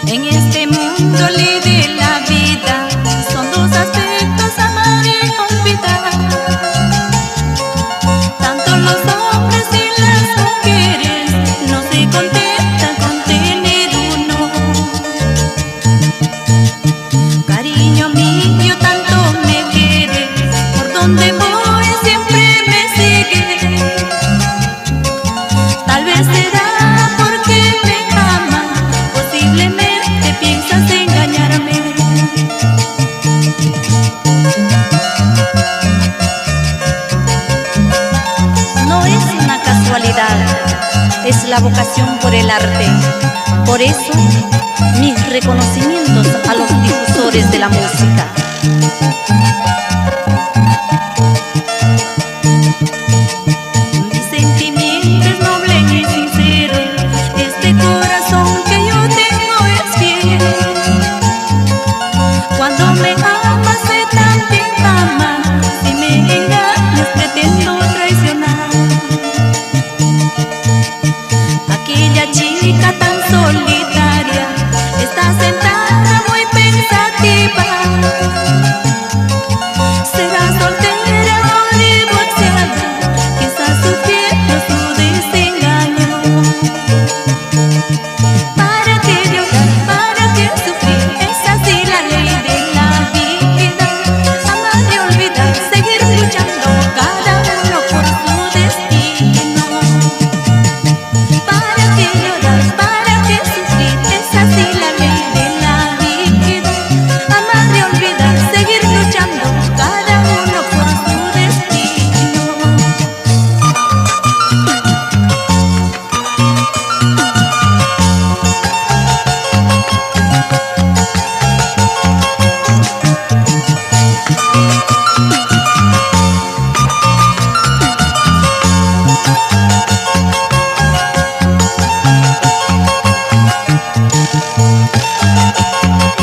En este mundo de la vida son dos aspectos, amar y olvidar. Tanto los hombres y las mujeres no se contentan con tener uno. Cariño mío, tanto me quieres, por donde voy siempre me sigues. Tal vez será porque me amas, posiblemente piensas engañarme. No es una casualidad, es la vocación por el arte. Por eso, mis reconocimientos a los difusores de la música. Mi sentimiento es noble y sincero, este corazón que yo tengo es fiel. Cuando me amas sé también amar, si me engañas pretendo traicionar. Aquella chica tan solitaria está sentada muy pensativa. Será soltera o divorciada, quizás sufriendo su desengaño. ¿Para qué llorar? ¿Para qué sufrir? Es así la ley de la vida. Amar y olvidar, seguir luchando cada uno por su destino. ¿Para qué llorar? ¿Para qué sufrir? Es así la ley de la vida. Amar y olvidar, seguir luchando cada uno por su destino.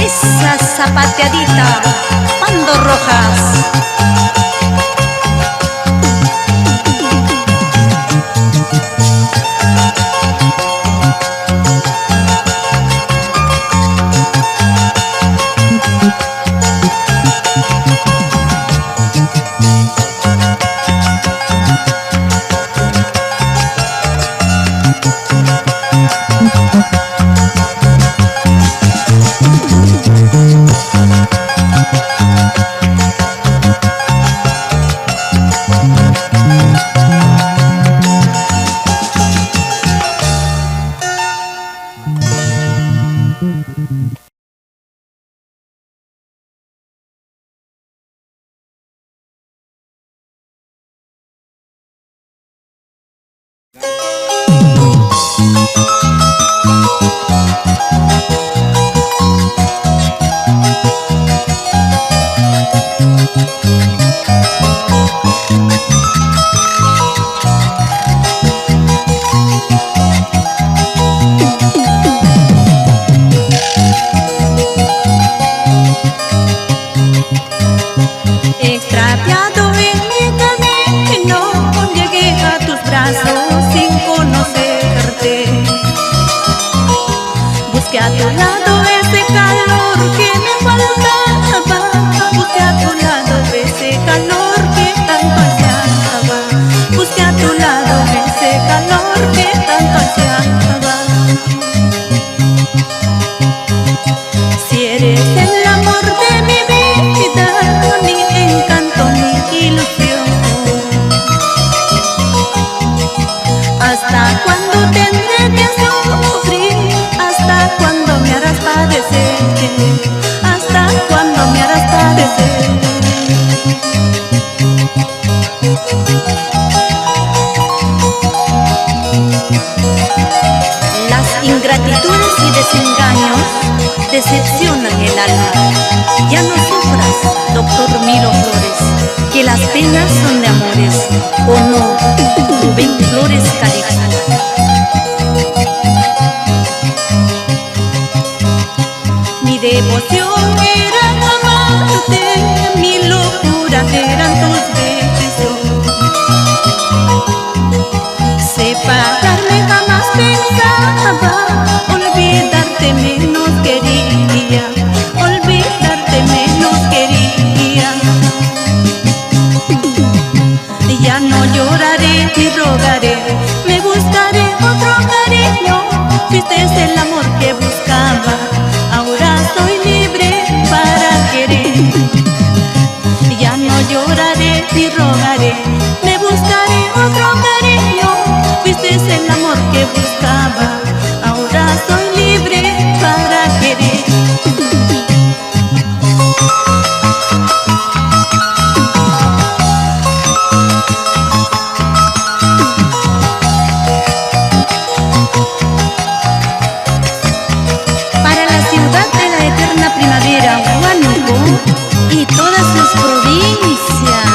Esa zapateadita, Pando Rojas. Extraviado en mi camino, llegué a tus brazos sin conocerte. Busqué a tu lado ese calor que me faltaba. Busqué a tu lado ese calor que tanto ansiaba. Busqué a tu lado ese calor que tanto ansiaba. Si eres el amor de mi vida, mi encanto, mi ilusión, ¿hasta cuándo tendré que sufrir? ¿Hasta cuándo me harás padecer? ¿Hasta cuándo me harás padecer? Las ingratitudes y desengaños decepcionan el alma. Ya no sufras, doctor Miro Flores, que las penas son de amores, ¿o no? Rubén Flores Calixto. Mi devoción era amarte, mi locura eran tus besos. Separarme jamás pensaba, olvidarte menos quería, olvidarte menos quería. Ya no lloraré ni rogaré, me buscaré otro cariño. Fuiste el amor que buscaba, ahora soy libre para querer. Ya no lloraré ni rogaré, me buscaré otro cariño. Fuiste el amor que buscaba, ahora soy libre para querer. Para la ciudad de la eterna primavera, Huánuco y todas sus provincias.